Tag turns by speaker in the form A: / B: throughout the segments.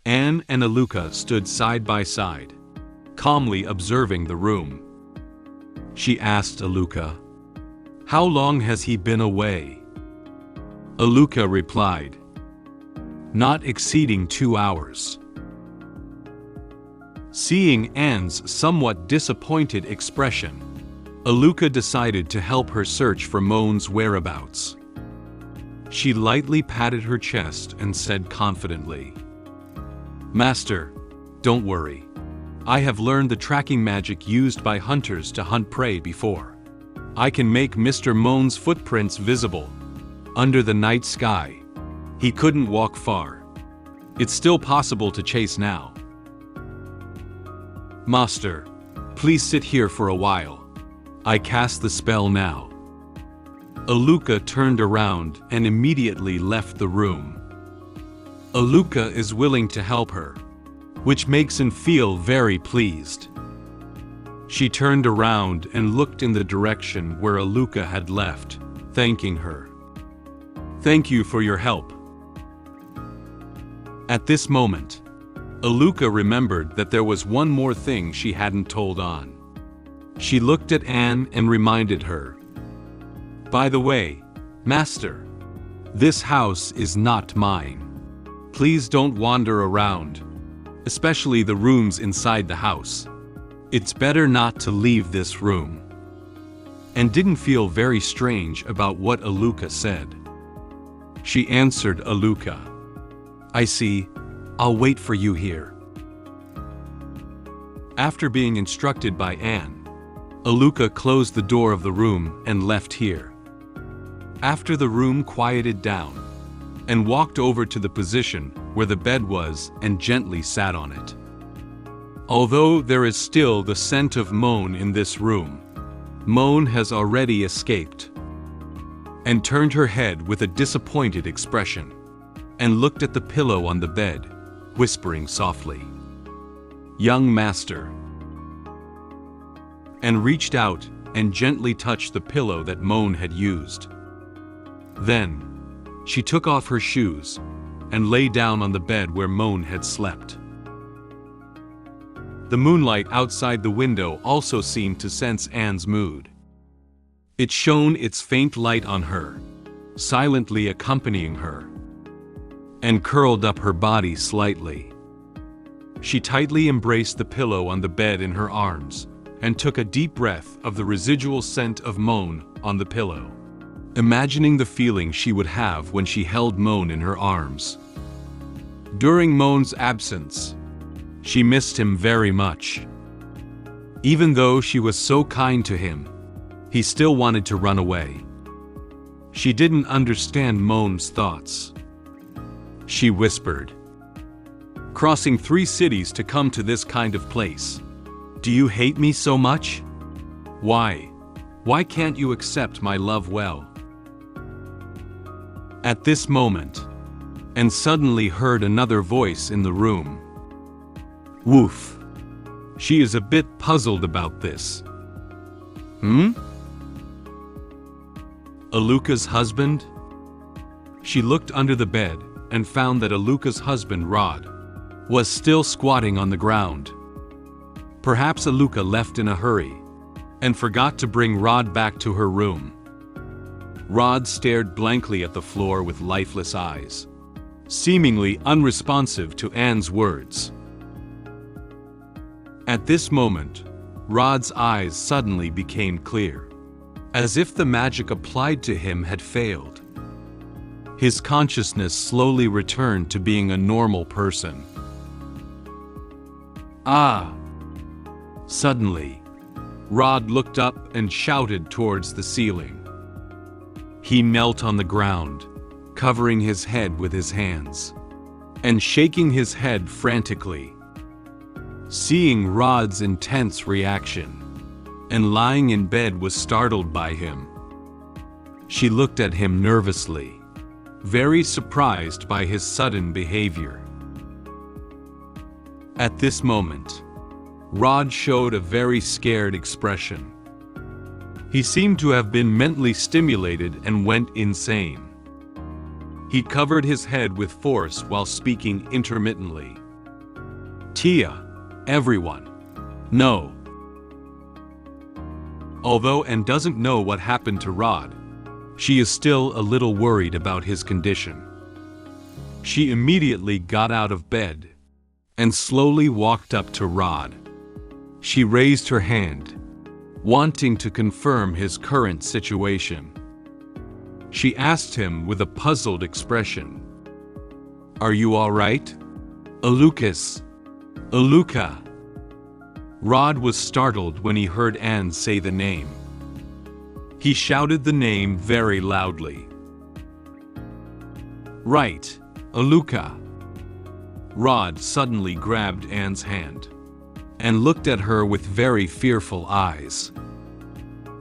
A: Anne and Aluca stood side by side, calmly observing the room. She asked Aluca, "How long has he been away?" Aluca replied, "Not exceeding 2 hours." Seeing Anne's somewhat disappointed expression, Aluca decided to help her search for Moen's whereabouts. She lightly patted her chest and said confidently, "Master, don't worry. I have learned the tracking magic used by hunters to hunt prey before. I can make Mr. Moen's footprints visible under the night sky. He couldn't walk far. It's still possible to chase now. Master, please sit here for a while. I cast the spell now." Aluca turned around and immediately left the room. Aluca is willing to help her, which makes him feel very pleased. She turned around and looked in the direction where Aluca had left, thanking her. "Thank you for your help." At this moment, Aluca remembered that there was one more thing she hadn't told on. She looked at Anne and reminded her, "By the way, Master, this house is not mine. Please don't wander around, especially the rooms inside the house. It's better not to leave this room." And didn't feel very strange about what Aluca said. She answered Aluca, "I see. I'll wait for you here." After being instructed by Anne, Aluca closed the door of the room and left here. After the room quieted down, and walked over to the position where the bed was and gently sat on it. Although there is still the scent of Moen in this room, Moen has already escaped, and turned her head with a disappointed expression, and looked at the pillow on the bed, whispering softly, "Young master," and reached out and gently touched the pillow that Moen had used. Then, she took off her shoes and lay down on the bed where Moen had slept. The moonlight outside the window also seemed to sense Anne's mood. It shone its faint light on her, silently accompanying her, and curled up her body slightly. She tightly embraced the pillow on the bed in her arms and took a deep breath of the residual scent of Moen on the pillow, imagining the feeling she would have when she held Moen in her arms. During Moen's absence, she missed him very much. Even though she was so kind to him, he still wanted to run away. She didn't understand Moen's thoughts. She whispered, "Crossing 3 cities to come to this kind of place. Do you hate me so much? Why? Why can't you accept my love well?" At this moment, and suddenly heard another voice in the room. Woof. She is a bit puzzled about this. Aluca's husband? She looked under the bed and found that Aluca's husband, Rod, was still squatting on the ground. Perhaps Aluca left in a hurry and forgot to bring Rod back to her room. Rod stared blankly at the floor with lifeless eyes, seemingly unresponsive to Anne's words. At this moment, Rod's eyes suddenly became clear, as if the magic applied to him had failed. His consciousness slowly returned to being a normal person. Ah! Suddenly, Rod looked up and shouted towards the ceiling. He knelt on the ground, covering his head with his hands, and shaking his head frantically. Seeing Rod's intense reaction, and lying in bed was startled by him. She looked at him nervously, very surprised by his sudden behavior. At this moment, Rod showed a very scared expression. He seemed to have been mentally stimulated and went insane. He covered his head with force while speaking intermittently, Tia, everyone. No. Although Anne doesn't know what happened to Rod, she is still a little worried about his condition. She immediately got out of bed and slowly walked up to Rod. She raised her hand, wanting to confirm his current situation. She asked him with a puzzled expression, "Are you all right? Alucas. Aluca." Rod was startled when he heard Anne say the name. He shouted the name very loudly. "Right, Aluca." Rod suddenly grabbed Anne's hand and looked at her with very fearful eyes.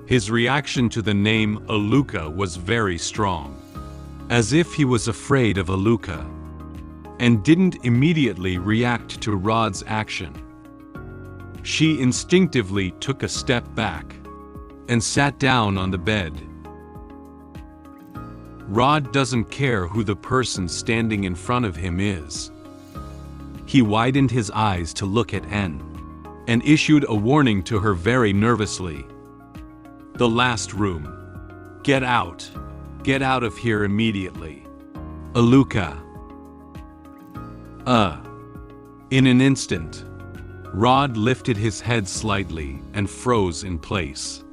A: His reaction to the name Aluca was very strong, as if he was afraid of Aluca, and didn't immediately react to Rod's action. She instinctively took a step back and sat down on the bed. Rod doesn't care who the person standing in front of him is. He widened his eyes to look at Anne and issued a warning to her very nervously. "The last room. Get out. Get out of here immediately. Aluca." In an instant, Rod lifted his head slightly and froze in place.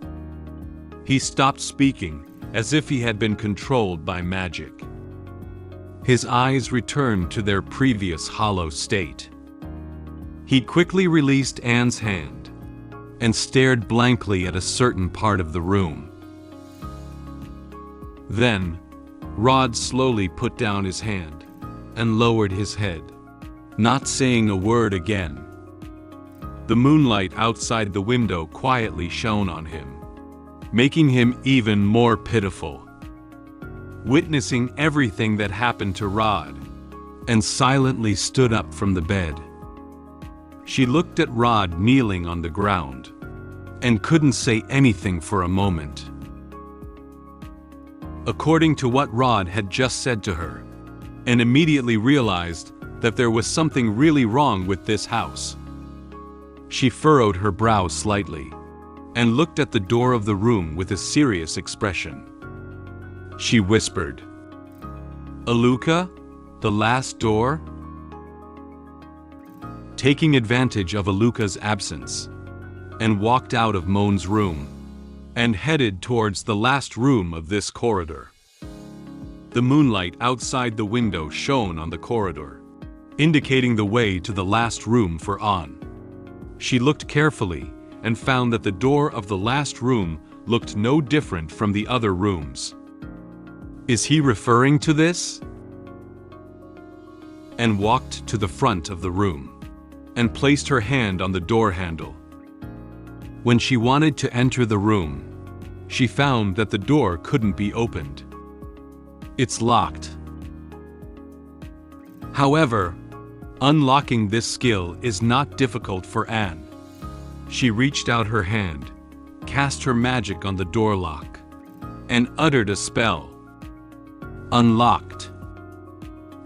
A: He stopped speaking, as if he had been controlled by magic. His eyes returned to their previous hollow state. He quickly released Anne's hand and stared blankly at a certain part of the room. Then, Rod slowly put down his hand and lowered his head, not saying a word again. The moonlight outside the window quietly shone on him, making him even more pitiful. Witnessing everything that happened to Rod, Anne silently stood up from the bed. She looked at Rod kneeling on the ground and couldn't say anything for a moment. According to what Rod had just said to her, Anne immediately realized that there was something really wrong with this house. She furrowed her brow slightly and looked at the door of the room with a serious expression. She whispered, "Aluca, the last door?" Taking advantage of Aluca's absence, Anne walked out of Moen's room and headed towards the last room of this corridor. The moonlight outside the window shone on the corridor, indicating the way to the last room for Anne. She looked carefully and found that the door of the last room looked no different from the other rooms. Is he referring to this? Anne walked to the front of the room and placed her hand on the door handle. When she wanted to enter the room, she found that the door couldn't be opened. It's locked. However, unlocking this skill is not difficult for Anne. She reached out her hand, cast her magic on the door lock, and uttered a spell. Unlocked.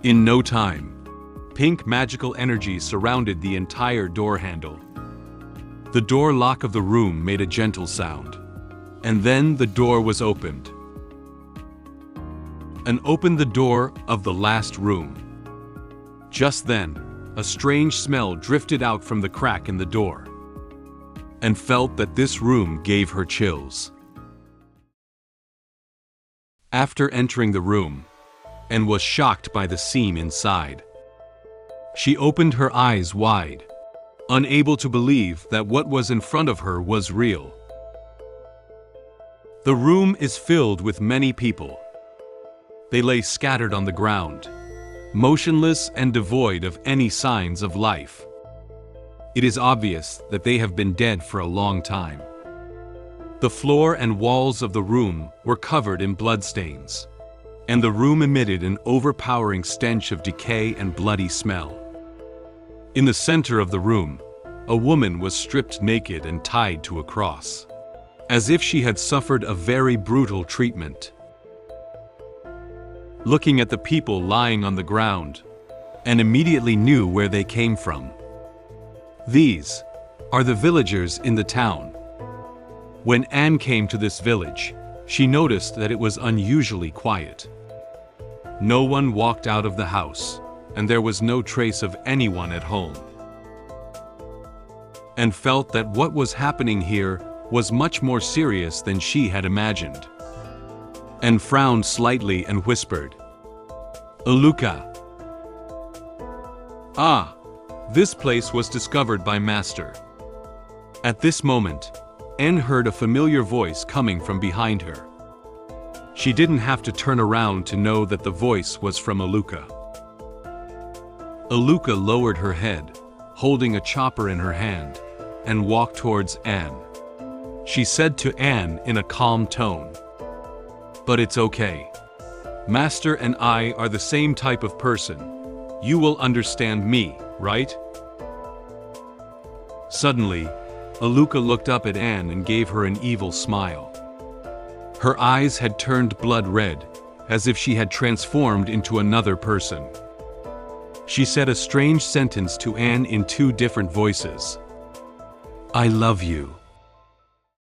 A: In no time, pink magical energy surrounded the entire door handle. The door lock of the room made a gentle sound, and then the door was opened. Anne opened the door of the last room. Just then, a strange smell drifted out from the crack in the door, and felt that this room gave her chills. After entering the room, Anne was shocked by the scene inside. She opened her eyes wide, unable to believe that what was in front of her was real. The room is filled with many people. They lay scattered on the ground, motionless and devoid of any signs of life. It is obvious that they have been dead for a long time. The floor and walls of the room were covered in bloodstains, and the room emitted an overpowering stench of decay and bloody smell. In the center of the room, a woman was stripped naked and tied to a cross, as if she had suffered a very brutal treatment. Looking at the people lying on the ground, Anne immediately knew where they came from. These are the villagers in the town. When Anne came to this village, she noticed that it was unusually quiet. No one walked out of the house, and there was no trace of anyone at home. And felt that what was happening here was much more serious than she had imagined. And frowned slightly and whispered, "Aluca." Ah, this place was discovered by Master. At this moment, Anne heard a familiar voice coming from behind her. She didn't have to turn around to know that the voice was from Aluca. Aluca lowered her head, holding a chopper in her hand, and walked towards Anne. She said to Anne in a calm tone, "But it's okay. Master and I are the same type of person. You will understand me, right?" Suddenly, Aluca looked up at Anne and gave her an evil smile. Her eyes had turned blood red, as if she had transformed into another person. She said a strange sentence to Anne in two different voices. "I love you."